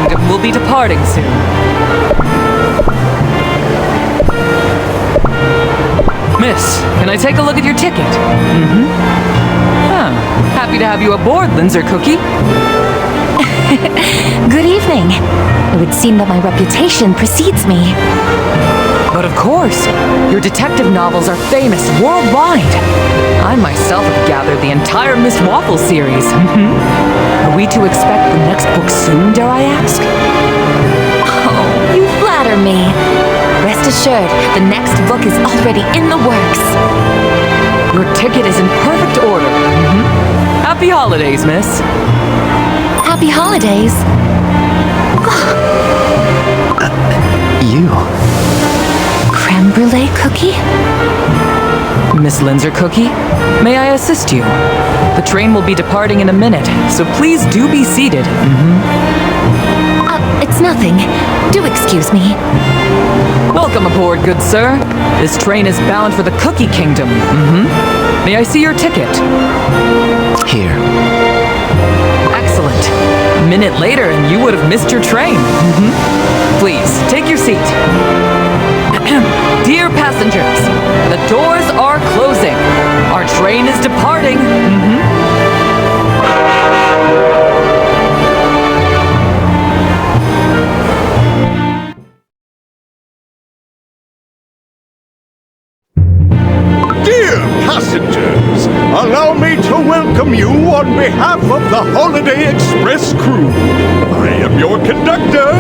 Kingdom will be departing soon. Miss, can I take a look at your ticket? Happy to have you aboard, Linzer Cookie. Good evening. It would seem that my reputation precedes me. But of course, your detective novels are famous worldwide. I myself have gathered the entire Miss Waffle series. Are we to expect the next book soon, dare I ask? Oh, you flatter me. Rest assured, the next book is already in the works. Your ticket is in perfect order. Happy holidays, miss. Happy holidays. You. Creme brulee cookie? Miss Linzer Cookie, may I assist you? The train will be departing in a minute, so please do be seated. It's nothing. Do excuse me. Welcome aboard, good sir. This train is bound for the Cookie Kingdom. May I see your ticket? Here. Excellent. A minute later and you would have missed your train. Please, take your seat. Dear passengers, the doors are closing. Our train is departing. Dear passengers, allow me to welcome you on behalf of the Holiday Express crew. I am your conductor,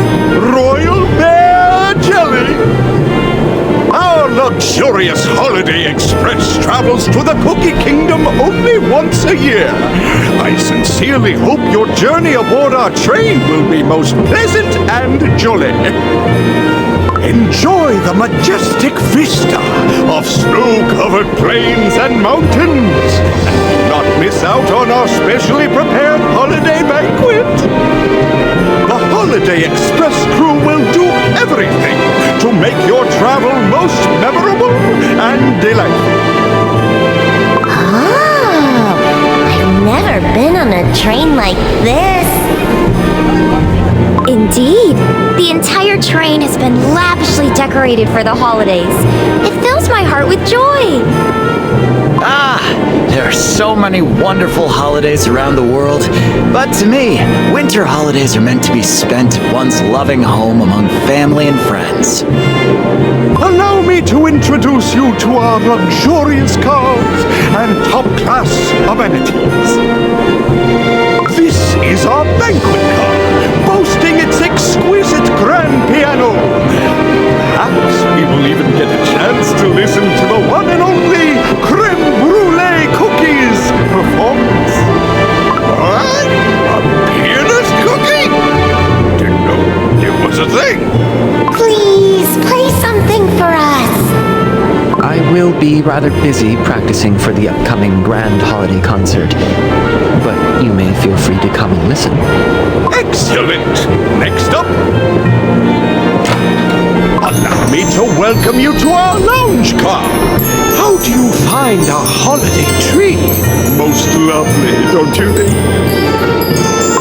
Royal Bear Jelly. Our luxurious Holiday Express travels to the Cookie Kingdom only once a year. I sincerely hope your journey aboard our train will be most pleasant and jolly. Enjoy the majestic vista of snow-covered plains and mountains. And do not miss out on our specially prepared holiday banquet. The Holiday Express crew will do everything to make your travel most memorable and delightful. Oh, I've never been on a train like this. Indeed, the entire train has been lavishly decorated for the holidays. It fills my heart with joy. There are so many wonderful holidays around the world, but to me, winter holidays are meant to be spent at one's loving home among family and friends. Allow me to introduce you to our luxurious cars and top-class amenities. This is our banquet car, boasting its exquisite grand piano. Perhaps we will even get a chance to listen to the one and only creme brulee cookies performance. What? A pianist cookie? Didn't know it was a thing. Please, play something for us. I will be rather busy practicing for the upcoming Grand Holiday Concert, but you may feel free to come and listen. Excellent! Next up, allow me to welcome you to our lounge car. How do you find our holiday tree? Most lovely, don't you think?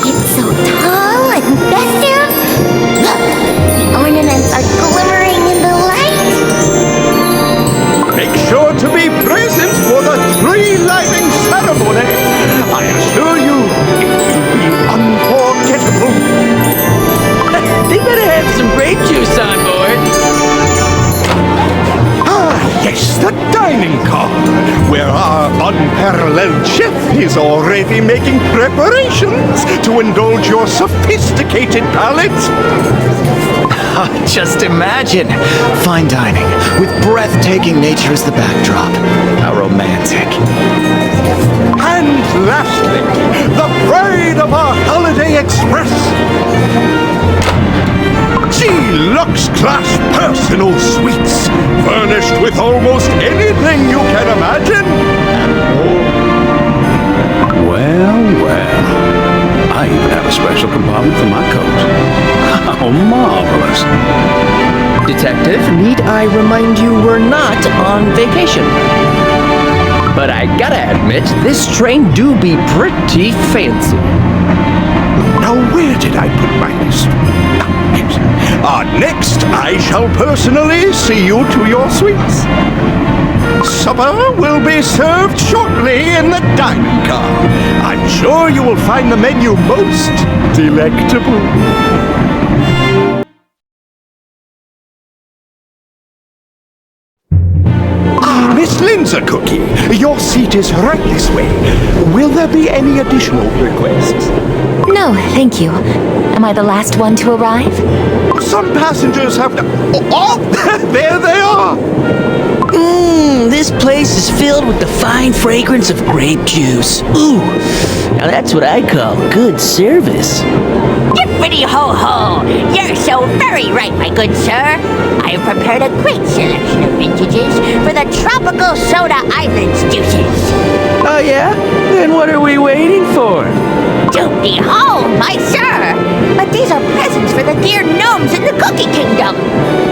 It's so tall and festive. Look, the ornaments are glimmering in the light. Make sure to be present for the tree lighting ceremony. I assure you, it will be unforgettable. They better have some grape juice on board. Yes, the dining car, where our unparalleled chef is already making preparations to indulge your sophisticated palate. Just imagine! Fine dining, with breathtaking nature as the backdrop. How romantic. And lastly, the pride of our Holiday Express. Deluxe class personal suites, furnished with almost anything you can imagine, and more. Well, I even have a special compartment for my coat. How marvelous. Detective, need I remind you we're not on vacation? But I gotta admit, this train do be pretty fancy. Now, where did I put my list? Next, I shall personally see you to your suites. Supper will be served shortly in the dining car. I'm sure you will find the menu most delectable. Miss Linzer Cookie, your seat is right this way. Will there be any additional requests? No, thank you. Am I the last one to arrive? Some passengers have to... Oh, there they are! This place is filled with the fine fragrance of grape juice. Ooh, now that's what I call good service. Yippity ho ho! You're so very right, my good sir. I have prepared a great selection of vintages for the Tropical Soda Islands juices. Oh yeah? Then what are we waiting for? Doopty ho, my sir! But these are presents for the dear gnomes in the Cookie Kingdom.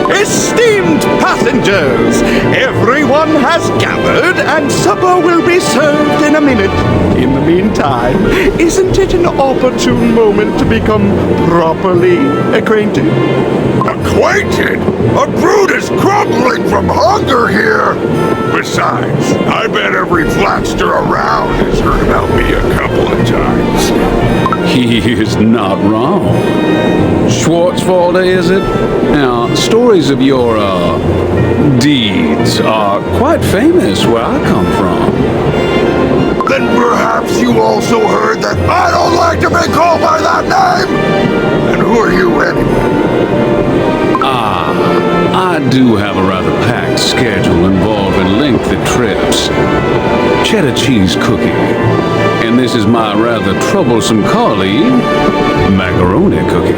Esteemed passengers, everyone has gathered and supper will be served in a minute. In the meantime, isn't it an opportune moment to become properly acquainted? Acquainted? A brute is crumbling from hunger here! Besides, I bet every flatster around has heard about me a couple of times. He is not wrong. Schwarzwalder, is it? Now, stories of your, deeds are quite famous where I come from. Then perhaps you also heard that I don't like to be called by that name? And who are you anyway? I do have a rather packed schedule involving lengthy trips. Cheddar cheese cookie. And this is my rather troublesome colleague, macaroni cookie.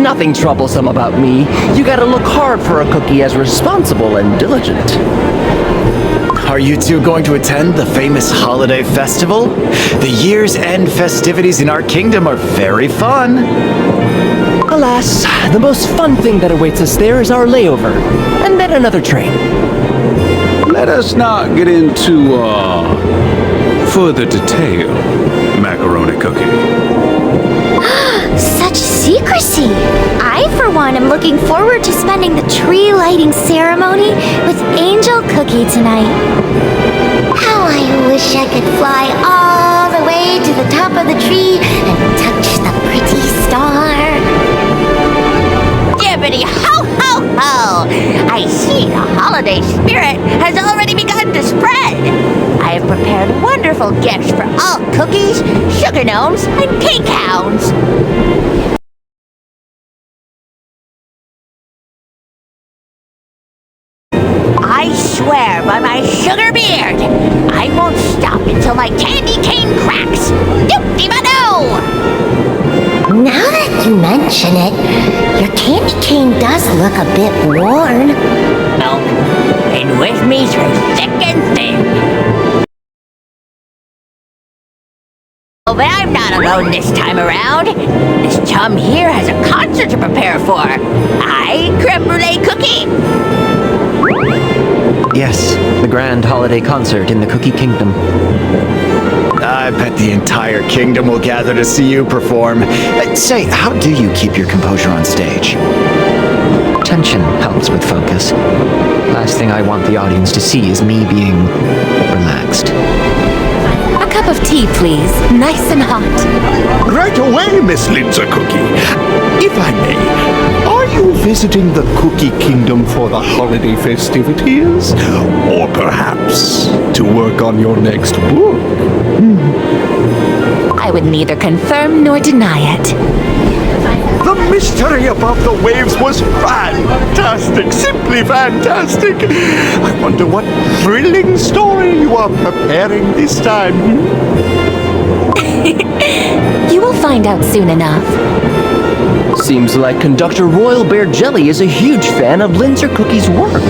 Nothing troublesome about me. You gotta look hard for a cookie as responsible and diligent. Are you two going to attend the famous holiday festival? The year's end festivities in our kingdom are very fun. Alas, the most fun thing that awaits us there is our layover, and then another train. Let us not get into, further detail, macaroni cookie. Such secrecy! I, for one, am looking forward to spending the tree lighting ceremony with Angel Cookie tonight. How I wish I could fly all the way to the top of the tree and touch the pretty star. Yippity ho ho ho! I see the holiday spirit has already begun to spread. I have prepared wonderful gifts for all cookies, sugar gnomes, and cake hounds. I swear by my sugar beard, I won't stop until my candy cane cracks. Doop-de-ba-doo! Now that you mention it, your candy cane does look a bit worn. Oh, and with me through thick and thin. Oh, but I'm not alone this time around. This chum here has a concert to prepare for. Creme brulee cookie? Yes, the grand holiday concert in the Cookie Kingdom. I bet the entire kingdom will gather to see you perform. Say, how do you keep your composure on stage? Tension helps with focus. Last thing I want the audience to see is me being relaxed. A cup of tea, please. Nice and hot. Right away, Miss Linzer Cookie. If I may, are you visiting the Cookie Kingdom for the holiday festivities? Or perhaps to work on your next book? I would neither confirm nor deny it. The mystery above the waves was fantastic, simply fantastic. I wonder what thrilling story you are preparing this time. You will find out soon enough. Seems like Conductor Royal Bear Jelly is a huge fan of Linzer Cookie's work.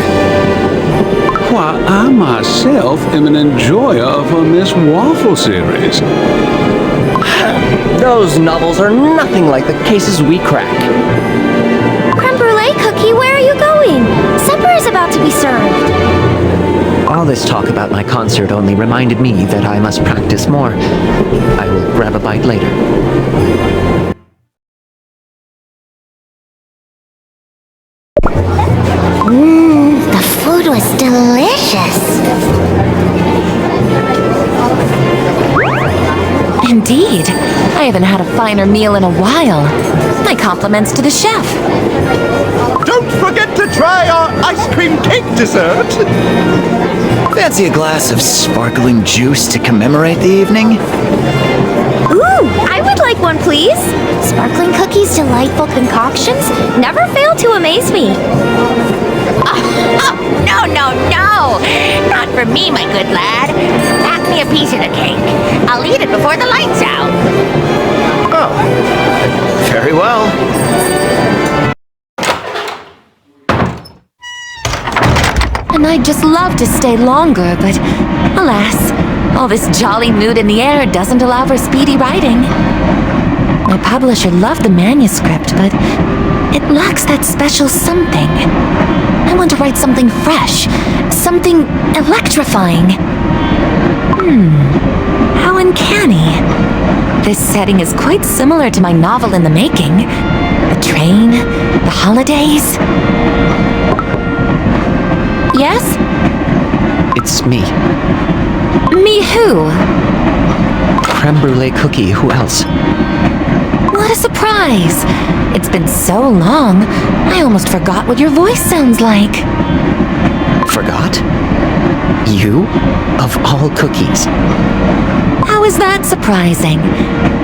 Why, I myself am an enjoyer of her Miss Waffle series. Those novels are nothing like the cases we crack. Creme brulee cookie, where are you going? Supper is about to be served. I'll this talk about my concert only reminded me that I must practice more. I will grab a bite later. The food was delicious. Indeed. I haven't had a finer meal in a while. My compliments to the chef. Don't forget to try our ice cream cake dessert. Fancy a glass of sparkling juice to commemorate the evening? Ooh, I would like one, please. Sparkling cookies' delightful concoctions never fail to amaze me. Oh, no, no, no! Not for me, my good lad. Pack me a piece of the cake. I'll eat it before the lights out. Oh, very well. And I'd just love to stay longer, but alas, all this jolly mood in the air doesn't allow for speedy writing. My publisher loved the manuscript, but it lacks that special something. I want to write something fresh, something electrifying. How uncanny. This setting is quite similar to my novel in the making. The train, the holidays. Yes? It's me. Me who? Creme brulee cookie, who else? What a surprise! It's been so long, I almost forgot what your voice sounds like. Forgot? You? Of all cookies. How is that surprising?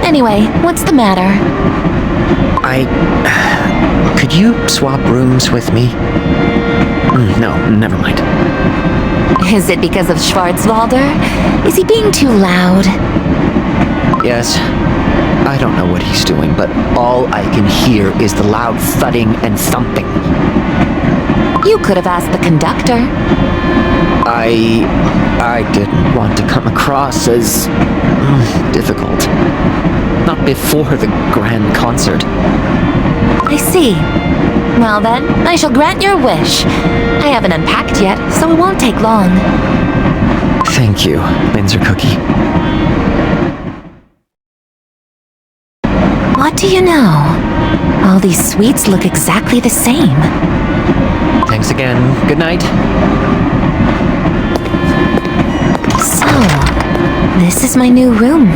Anyway, what's the matter? Could you swap rooms with me? No, never mind. Is it because of Schwarzwalder? Is he being too loud? Yes. I don't know what he's doing, but all I can hear is the loud thudding and thumping. You could have asked the conductor. I didn't want to come across as difficult. Not before the grand concert. I see. Well then, I shall grant your wish. I haven't unpacked yet, so it won't take long. Thank you, Linzer Cookie. What do you know? All these sweets look exactly the same. Thanks again. Good night. So, this is my new room,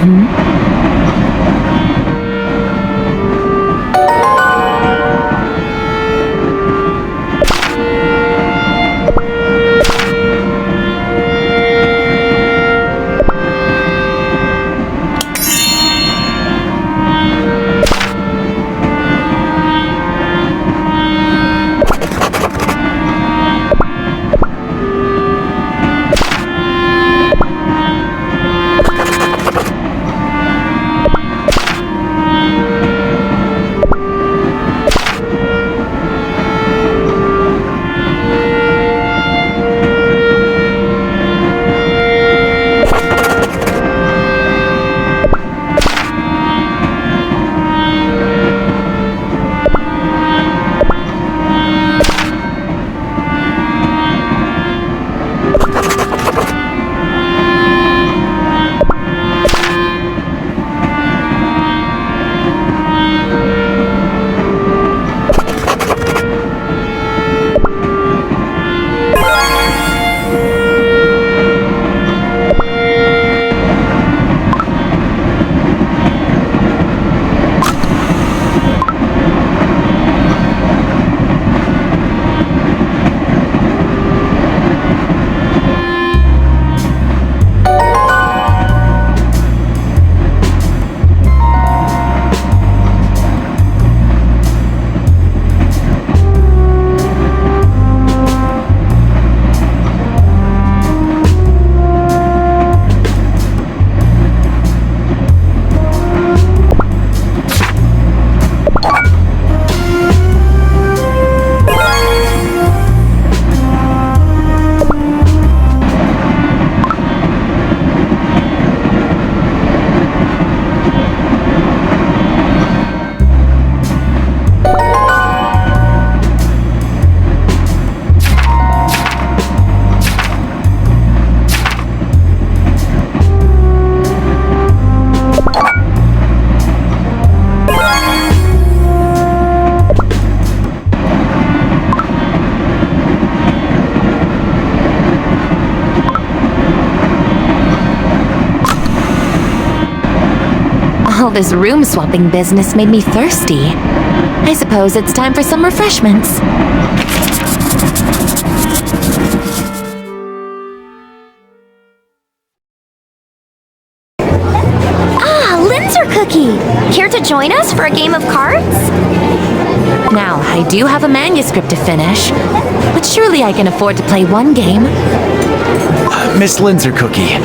this room-swapping business made me thirsty. I suppose it's time for some refreshments. Ah, Linzer cookie! Care to join us for a game of cards? Now, I do have a manuscript to finish, but surely I can afford to play one game. Miss Linzer Cookie,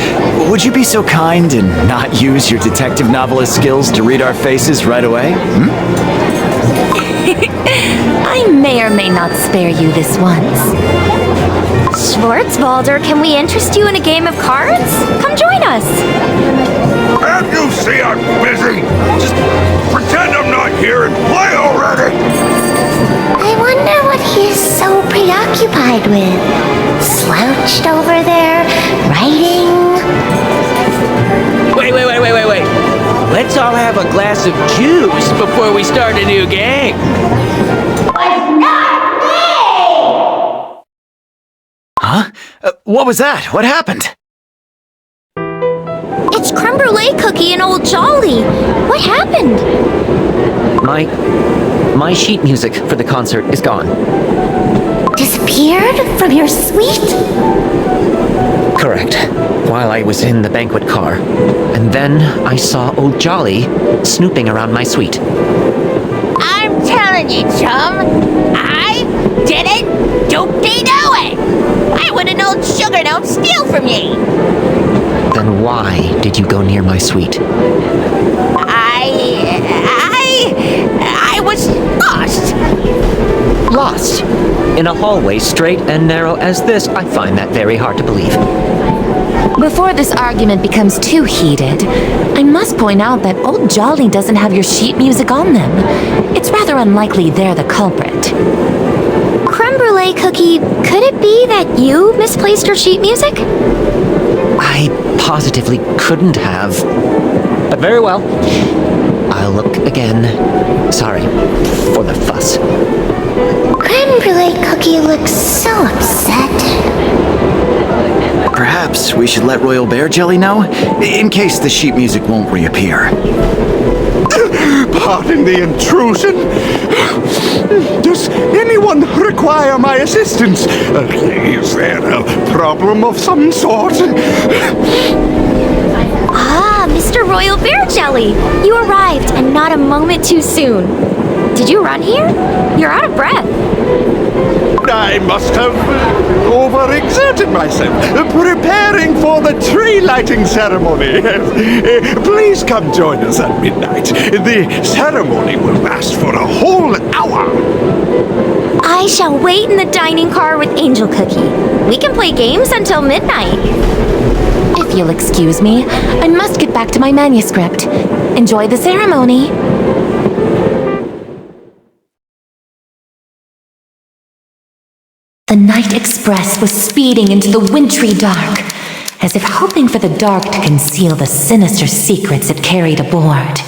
would you be so kind and not use your detective novelist skills to read our faces right away? I may or may not spare you this once. Schwarzwalder, can we interest you in a game of cards? Come join us! Can't you see I'm busy? Just pretend I'm not here and play already! I wonder what he's so preoccupied with. Slouched over there, writing. Wait. Let's all have a glass of juice before we start a new game. Huh? What was that? What happened? It's creme brulee cookie and old Jolly. What happened? My sheet music for the concert is gone. Disappeared from your suite? Correct. While I was in the banquet car. And then I saw old Jolly snooping around my suite. I'm telling you, chum, I didn't doop-de-do it. I wouldn't old sugar don't steal from ye. Then why did you go near my suite? I was lost. Lost? In a hallway straight and narrow as this? I find that very hard to believe. Before this argument becomes too heated, I must point out that old Jolly doesn't have your sheet music on them. It's rather unlikely they're the culprit. Creme brulee cookie, could it be that you misplaced your sheet music? I positively couldn't have. But very well. I'll look again. Sorry for the fuss. Creme brulee cookie looks so upset. Perhaps we should let Royal Bear Jelly know, in case the sheet music won't reappear. Pardon the intrusion. Does anyone require my assistance? Is there a problem of some sort? Ah, Mr. Royal Bear Jelly! You arrived, and not a moment too soon. Did you run here? You're out of breath. I must have overexerted myself, preparing for the tree lighting ceremony. Please come join us at midnight. The ceremony will last for a whole hour. I shall wait in the dining car with Angel Cookie. We can play games until midnight. If you'll excuse me, I must get back to my manuscript. Enjoy the ceremony. The night express was speeding into the wintry dark, as if hoping for the dark to conceal the sinister secrets it carried aboard.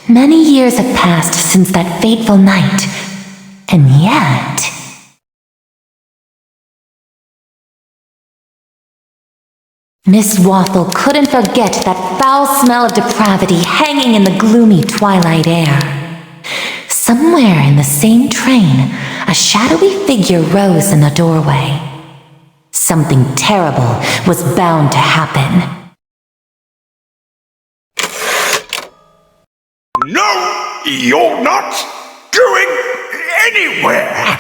Many years have passed since that fateful night, and yet... Miss Waffle couldn't forget that foul smell of depravity hanging in the gloomy twilight air. Somewhere in the same train, a shadowy figure rose in the doorway. Something terrible was bound to happen. No, you're not going anywhere!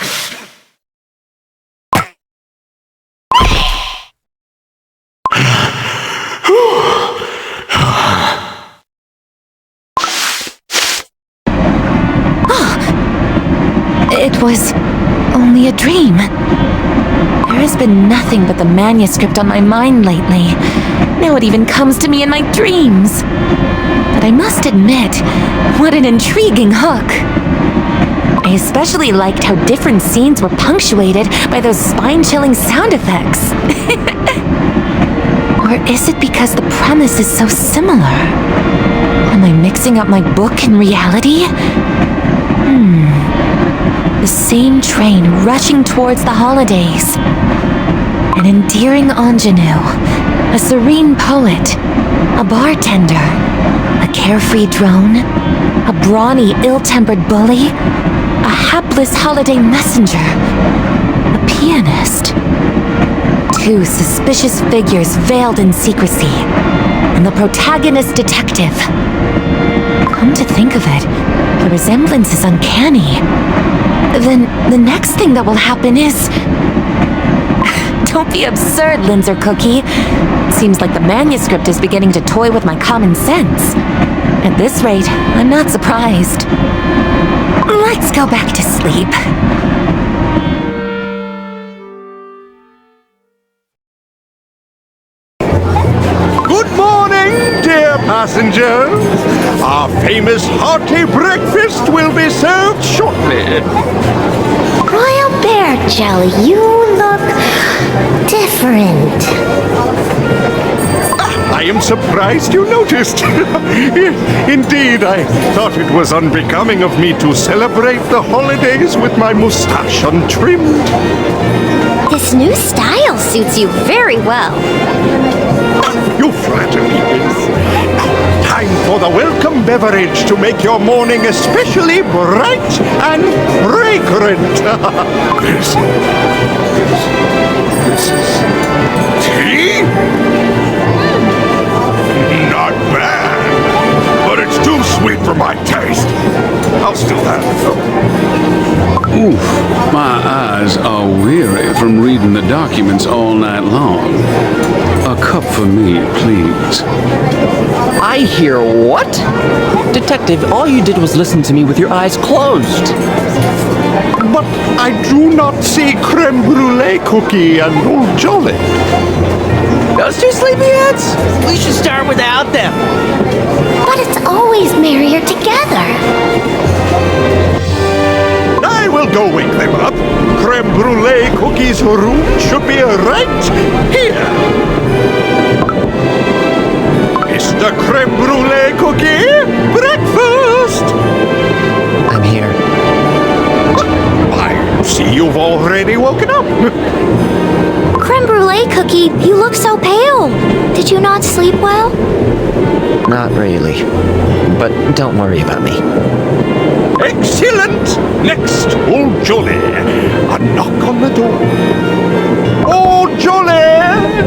It was only a dream. There has been nothing but the manuscript on my mind lately. Now it even comes to me in my dreams. But I must admit, what an intriguing hook. I especially liked how different scenes were punctuated by those spine-chilling sound effects. Or is it because the premise is so similar? Am I mixing up my book and reality? The same train rushing towards the holidays. An endearing ingenue, a serene poet, a bartender, a carefree drone, a brawny, ill-tempered bully, a hapless holiday messenger, a pianist. Two suspicious figures veiled in secrecy, and the protagonist detective. Come to think of it, the resemblance is uncanny. Then the next thing that will happen is... Don't be absurd, Linzer Cookie. Seems like the manuscript is beginning to toy with my common sense. At this rate, I'm not surprised. Let's go back to sleep. Good morning, dear passengers. Our famous hearty breakfast will be served shortly. Royal Bear Jelly, you look different. I am surprised you noticed. Indeed, I thought it was unbecoming of me to celebrate the holidays with my mustache untrimmed. This new style suits you very well. You flatter me, Miss. Time for the welcome beverage to make your morning especially bright and fragrant. This is tea? Not bad, but it's too sweet for my taste. I'll still have it though. Oof, my eyes are weary from reading the documents all night long. A cup for me, please. I hear what? Detective, all you did was listen to me with your eyes closed. But I do not see creme brulee cookie and old Jolly. Those two sleepyheads? We should start without them. But it's always merrier together. I will go wake them up. Creme brulee cookie's room should be right here. Mr. Creme brulee cookie, breakfast! I'm here. I see you've already woken up. Creme brulee cookie, you look so pale. Did you not sleep well? Not really. But don't worry about me. Excellent! Next, old Jolly. A knock on the door. Old Jolly!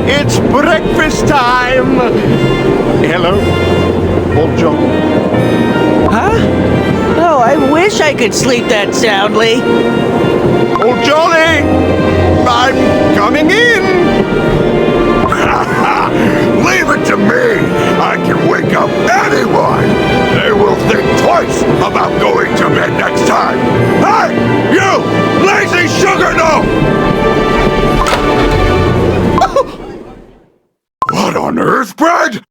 It's breakfast time! Hello, old Jolly. Huh? Oh, I wish I could sleep that soundly. Old Jolly! I'm coming in! Leave it to me! I can wake up anyone! They will think twice about going to bed next time! Hey! You! Lazy sugar no! What on earth, Brad?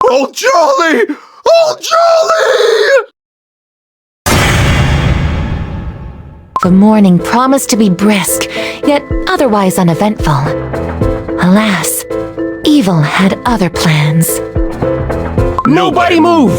Old Jolly! Old Jolly! The morning promised to be brisk, yet otherwise uneventful. Alas, evil had other plans. Nobody move!